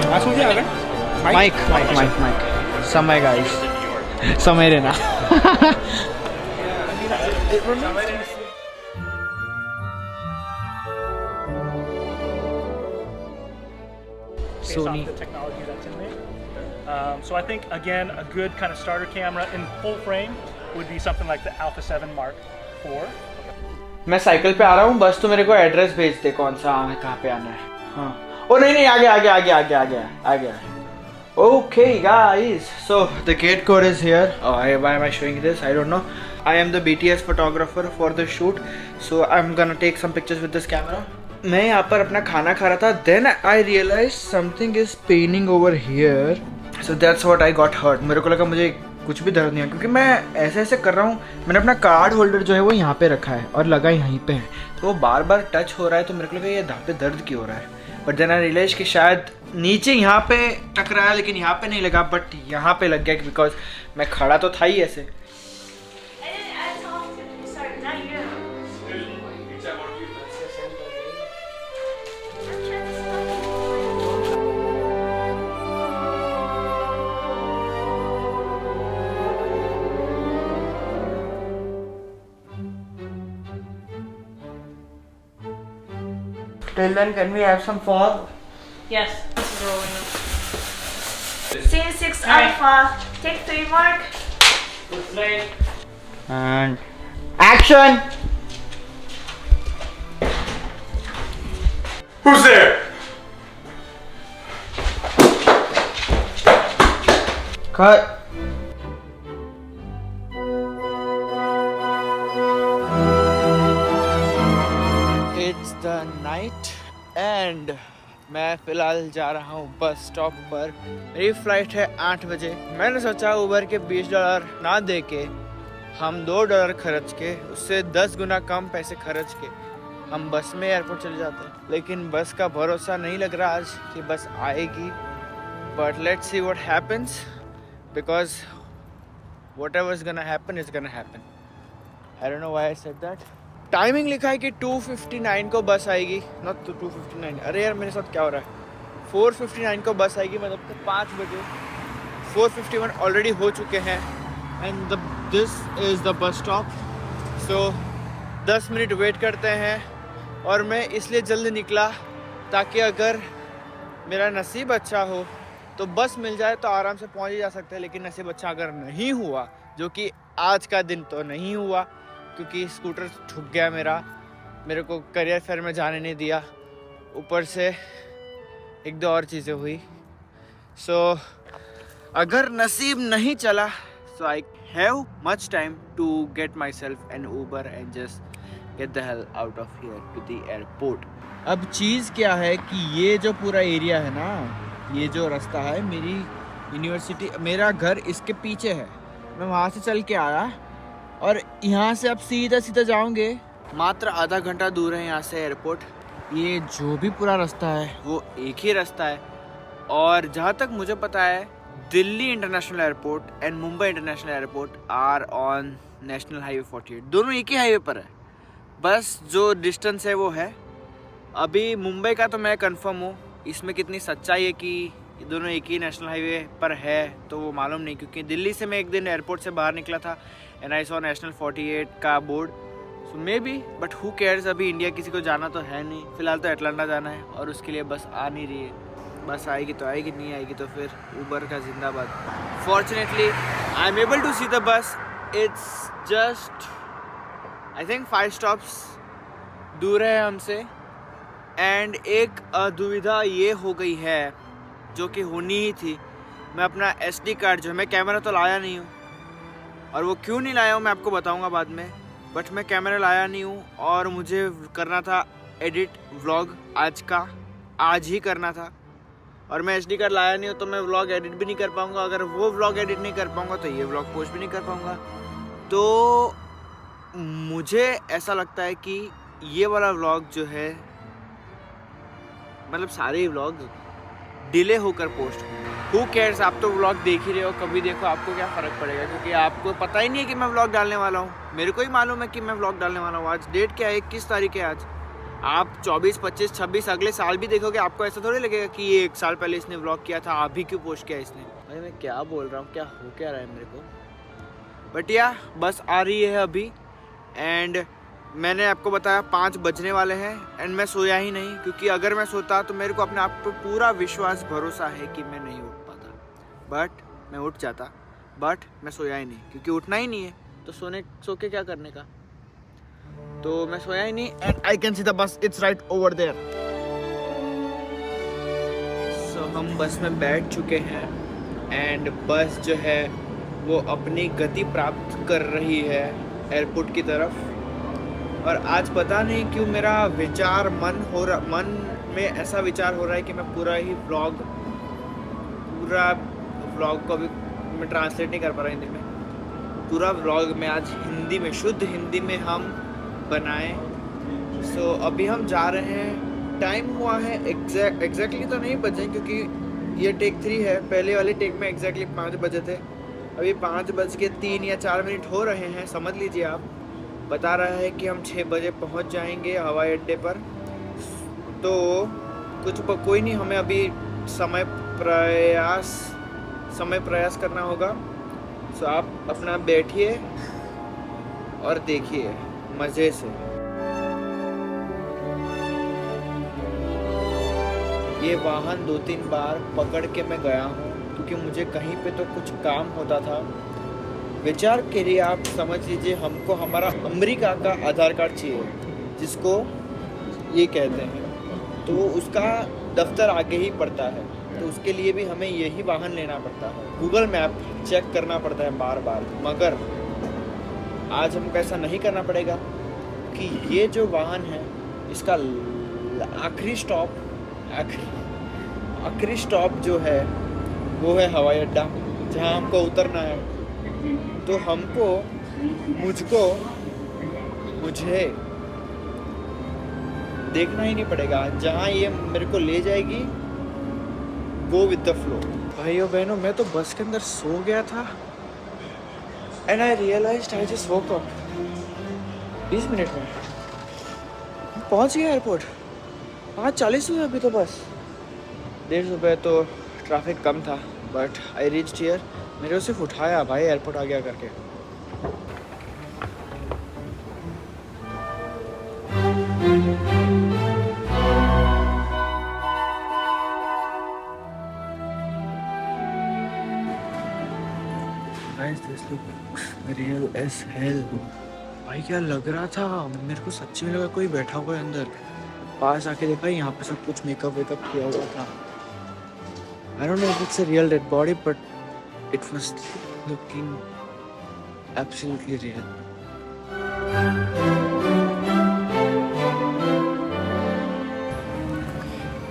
आंसू क्या आ गए? माइक समय गाइस, समय रहना। Sony. The technology that's in there. So I think again a good kind of starter camera in full frame would be something like the Alpha 7 Mark IV. मैं cycle पे आ रहा हूँ, बस तू मेरे को एड्रेस भेज दे कौन सा कहाँ पे आना है। हाँ ओ नहीं आ गया। Okay guys, so the gate code is here. Why am I showing this? I don't know. I am the BTS photographer for the shoot, so I'm gonna take some pictures with this camera. मैं यहाँ पर अपना खाना खा रहा था, then I realized something is paining over here. So that's what I got hurt. मेरे को लगा मुझे कुछ भी दर्द नहीं है, क्योंकि मैं ऐसे कर रहा हूँ। मैंने अपना कार्ड होल्डर जो है वो यहाँ पे रखा है और लगा यहीं पे है, तो वो बार बार टच हो रहा है, तो मेरे को लगा ये यहाँ पे दर्द क्यों हो रहा है। बट देन आई रियलाइज कि शायद नीचे यहाँ पे टकराया, लेकिन यहाँ पे नहीं लगा, बट यहाँ पे लग गया, बिकॉज मैं खड़ा तो था ही ऐसे। Till then, can we have some fog? Yes, this is rolling up. Scene 6 Alpha, take 3 Mark. And action! Who's there? Cut. It's the night and मैं फ़िलहाल जा रहा हूँ बस स्टॉप पर। मेरी फ़्लाइट है 8 बजे। मैंने सोचा उबर के $20 ना दे के हम $2 खर्च के, उससे 10 गुना कम पैसे खर्च के हम बस में एयरपोर्ट चले जाते हैं। लेकिन बस का भरोसा नहीं लग रहा आज कि बस आएगी, but let's see what happens, because whatever is gonna happen is gonna happen. I don't know why I said that. Timing लिखा है कि 2:59 को बस आएगी, नॉट 2:59। अरे यार मेरे साथ क्या हो रहा है। 4:59 को बस आएगी, मतलब कि 5 बजे। 4:51 ऑलरेडी हो चुके हैं and this is the bus stop. So 10 minute wait करते हैं। और मैं इसलिए जल्द निकला ताकि अगर मेरा नसीब अच्छा हो तो बस मिल जाए तो आराम से पहुंच ही जा सकते हैं। लेकिन नसीब अच्छा अगर नहीं हुआ, जो कि आज का दिन तो नहीं हुआ, क्योंकि स्कूटर ठुक गया मेरे को करियर फेयर में जाने नहीं दिया, ऊपर से 1-2 और चीज़ें हुई। सो अगर नसीब नहीं चला, so I have much time to get myself an Uber and just get the hell out of here to the airport. अब चीज़ क्या है कि ये जो पूरा एरिया है ना, ये जो रास्ता है, मेरी यूनिवर्सिटी, मेरा घर इसके पीछे है। मैं वहाँ से चल के आया और यहाँ से आप सीधा जाओगे, मात्र आधा घंटा दूर है यहाँ से एयरपोर्ट। ये जो भी पूरा रास्ता है वो एक ही रास्ता है। और जहाँ तक मुझे पता है, Delhi international airport and Mumbai international airport are on national highway 48। दोनों एक ही हाईवे पर है, बस जो डिस्टेंस है वो है। अभी मुंबई का तो मैं कंफर्म हूँ, इसमें कितनी सच्चाई है कि दोनों एक ही नेशनल हाईवे पर है तो वो मालूम नहीं, क्योंकि दिल्ली से मैं एक दिन एयरपोर्ट से बाहर निकला था एंड आई सॉ नेशनल 48 का board. So may be, but who cares. अभी इंडिया किसी को जाना तो है नहीं, फिलहाल तो अटलांटा जाना है और उसके लिए बस आ नहीं रही है। बस आएगी तो आएगी, नहीं आएगी तो फिर ऊबर का जिंदाबाद। Fortunately I am able to see the bus. It's just I think 5 stops दूर है हमसे। एंड एक दुविधा ये हो गई है जो कि होनी ही थी। मैं अपना SD कार्ड जो है, मैं कैमरा तो लाया नहीं हूँ, और वो क्यों नहीं लाया हूँ मैं आपको बताऊँगा बाद में, बट मैं कैमरा लाया नहीं हूँ और मुझे करना था एडिट व्लॉग आज ही करना था। और मैं SD कार्ड लाया नहीं हूँ तो मैं व्लॉग एडिट भी नहीं कर पाऊँगा। अगर वो व्लॉग एडिट नहीं कर पाऊँगा तो ये व्लॉग पोस्ट भी नहीं कर पाऊँगा। तो मुझे ऐसा लगता है कि ये वाला व्लॉग जो है, मतलब सारे व्लॉग डिले होकर पोस्ट हु केयर्स। आप तो व्लॉग देख ही रहे हो, कभी देखो, आपको क्या फ़र्क पड़ेगा, क्योंकि आपको पता ही नहीं है कि मैं व्लॉग डालने वाला हूँ। मेरे को ही मालूम है कि मैं व्लॉग डालने वाला हूँ। आज डेट क्या है, 21 तारीख है आज। आप 24, 25, 26 अगले साल भी देखोगे, आपको ऐसा थोड़ी लगेगा कि ये 1 साल पहले इसने व्लॉग किया था, अभी क्यों पोस्ट किया इसने। भाई मैं क्या बोल रहा हूँ, क्या हो क्या रहा है मेरे को। बट या बस आ रही है अभी, एंड मैंने आपको बताया 5 बजने वाले हैं, एंड मैं सोया ही नहीं, क्योंकि अगर मैं सोता तो मेरे को अपने आप पर पूरा विश्वास भरोसा है कि मैं नहीं उठ पाता, बट मैं उठ जाता, बट मैं सोया ही नहीं, क्योंकि उठना ही नहीं है तो सो के क्या करने का। तो मैं सोया ही नहीं, and I can see the bus, it's right over there. So हम बस में बैठ चुके हैं, एंड बस जो है वो अपनी गति प्राप्त कर रही है एयरपोर्ट की तरफ। और आज पता नहीं क्यों मेरा विचार मन में ऐसा विचार हो रहा है कि मैं पूरा व्लॉग को अभी मैं ट्रांसलेट नहीं कर पा रहा हिंदी में, पूरा व्लॉग में आज हिंदी में, शुद्ध हिंदी में हम बनाएं। सो अभी हम जा रहे हैं, टाइम हुआ है एग्जैक्टली तो नहीं बजे, क्योंकि ये टेक 3 है, पहले वाले टेक में एग्जैक्टली 5 बजे थे, अभी 5:03 या 4 मिनट हो रहे हैं, समझ लीजिए आप। बता रहा है कि हम 6 बजे पहुंच जाएंगे हवाई अड्डे पर। तो कोई नहीं, हमें अभी समय प्रयास करना होगा। सो आप अपना बैठिए और देखिए मज़े से। ये वाहन 2-3 बार पकड़ के मैं गया हूँ, क्योंकि मुझे कहीं पे तो कुछ काम होता था। विचार करिए, आप समझ लीजिए हमको हमारा अमेरिका का आधार कार्ड चाहिए, जिसको ये कहते हैं, तो उसका दफ्तर आगे ही पड़ता है, तो उसके लिए भी हमें यही वाहन लेना पड़ता है, गूगल मैप चेक करना पड़ता है बार बार। मगर आज हमको ऐसा नहीं करना पड़ेगा, कि ये जो वाहन है इसका आखिरी स्टॉप जो है वो है हवाई अड्डा, जहाँ हमको उतरना है। तो मुझे देखना ही नहीं पड़ेगा, जहाँ ये मेरे को ले जाएगी, गो विद द फ्लो। भाइयों बहनों, मैं तो बस के अंदर सो गया था, and I realized I just woke up. 20 minute में पहुँच गया एयरपोर्ट, 5:40 हुए अभी तो बस। 1:30 रुपये तो ट्रैफिक कम था, बट आई रीच्ड हियर। मेरे को सिर्फ उठाया भाई एयरपोर्ट आ गया करके। Guys, this looks real as hell. भाई क्या लग रहा था, मेरे को सच्ची में लगा कोई बैठा हुआ है अंदर। पास आके देखा, यहाँ पे सब कुछ मेकअप वेकअप किया हुआ था। I don't know if it's a real dead body, but it was looking absolutely real.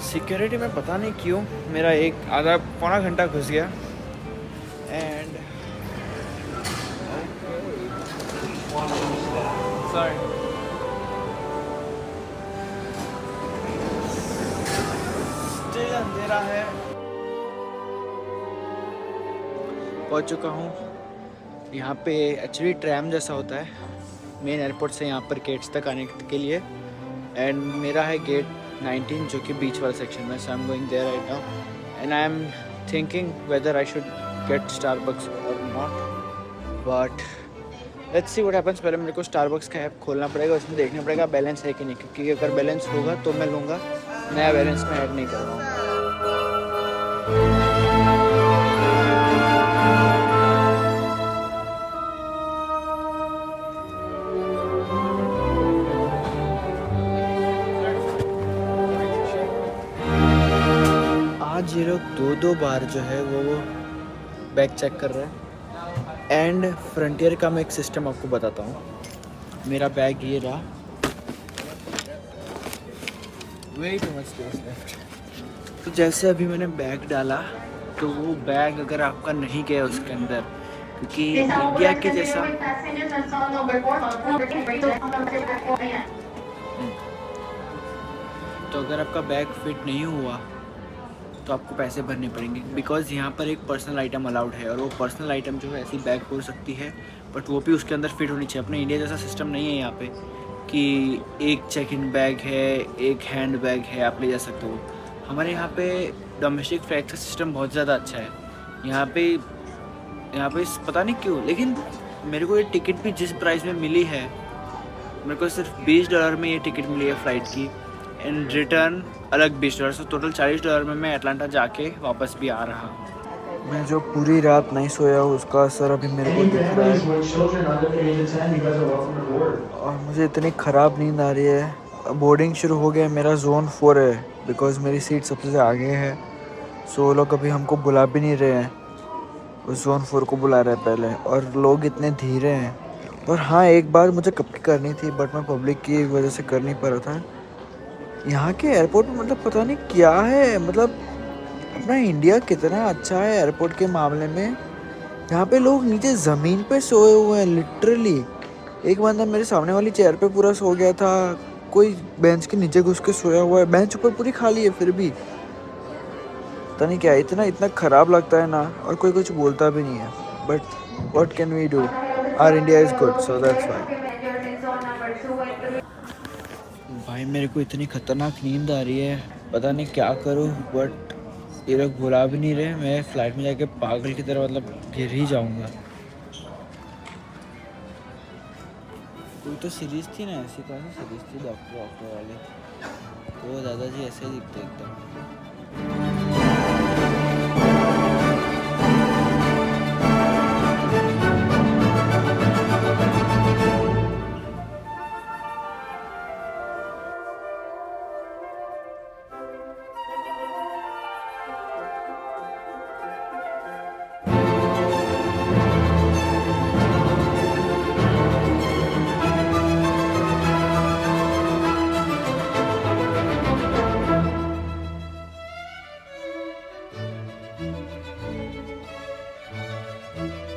Security में पता नहीं क्यों मेरा आधा पौना घंटा घुस गया, एंड सॉरी स्टिल अंधेरा है। पहुंच चुका हूँ यहाँ पे। एक्चुअली ट्रैम जैसा होता है मेन एयरपोर्ट से यहाँ पर गेट्स तक आने के लिए, एंड मेरा है गेट 19 जो कि बीच वाला सेक्शन में। So I am going there right now, and I am thinking whether I should get Starbucks और not, but let's see what happens. पहले मेरे को स्टारबक्स का ऐप खोलना पड़ेगा, उसमें देखना पड़ेगा बैलेंस है कि नहीं, क्योंकि अगर बैलेंस होगा तो मैं लूँगा, नया बैलेंस में ऐड नहीं करूँगा। आज ये लोग 2 बार जो है वो बैग चेक कर रहे हैं। एंड फ्रंटियर का मैं एक सिस्टम आपको बताता हूँ। मेरा बैग ये रहा, wait too much space left. तो जैसे अभी मैंने बैग डाला, तो वो बैग अगर आपका नहीं गया उसके अंदर, क्योंकि इंडिया के जैसा तो अगर आपका बैग फिट नहीं हुआ तो आपको पैसे भरने पड़ेंगे, बिकॉज़ यहाँ पर एक पर्सनल आइटम अलाउड है, और वो पर्सनल आइटम जो है ऐसी बैग हो सकती है, बट वो भी उसके अंदर फिट होनी चाहिए। अपने इंडिया जैसा सिस्टम नहीं है यहाँ पे कि एक चेक इन बैग है, एक हैंड बैग है, आप ले जा सकते हो। हमारे यहाँ पे डोमेस्टिक फ्लाइट का सिस्टम बहुत ज़्यादा अच्छा है। यहाँ पे पता नहीं क्यों, लेकिन मेरे को ये टिकट भी जिस प्राइस में मिली है, मेरे को सिर्फ $20 में ये टिकट मिली है फ़्लाइट की, एंड रिटर्न अलग $20, तो टोटल $40 में मैं अटलांटा जाके वापस भी आ रहा हूँ। मैं जो पूरी रात नहीं सोया हूँ उसका असर अभी मेरे को दिख रहा है और मुझे इतनी ख़राब नींद आ रही है। बोर्डिंग शुरू हो गया, मेरा ज़ोन 4 है बिकॉज़ मेरी सीट सबसे आगे है। सो वो लोग अभी हमको बुला भी नहीं रहे हैं, उस ज़ोन 4 को बुला रहे हैं पहले, और लोग इतने धीरे हैं। और हाँ, एक बात मुझे कब की करनी थी बट मैं पब्लिक की वजह से कर नहीं पा रहा था। यहाँ के एयरपोर्ट में मतलब पता नहीं क्या है, मतलब अपना इंडिया कितना अच्छा है एयरपोर्ट के मामले में। यहाँ पे लोग नीचे ज़मीन पे सोए हुए हैं लिटरली। एक बंदा मेरे सामने वाली चेयर पे पूरा सो गया था, कोई बेंच के नीचे घुस के सोया हुआ है, बेंच ऊपर पूरी खाली है फिर भी। पता नहीं क्या इतना ख़राब लगता है ना, और कोई कुछ बोलता भी नहीं है। But what can we do, our India is good, so that's why. भाई मेरे को इतनी ख़तरनाक नींद आ रही है, पता नहीं क्या करूँ, बट ये लोग बुला भी नहीं रहे। मैं फ़्लाइट में जाके पागल की तरह मतलब गिर ही जाऊंगा। कोई तो सीरीज़ थी ना, ऐसी कौन सी सीरीज़ थी, डॉक्टर वाले, तो दादाजी ऐसे ही दिखते एकदम।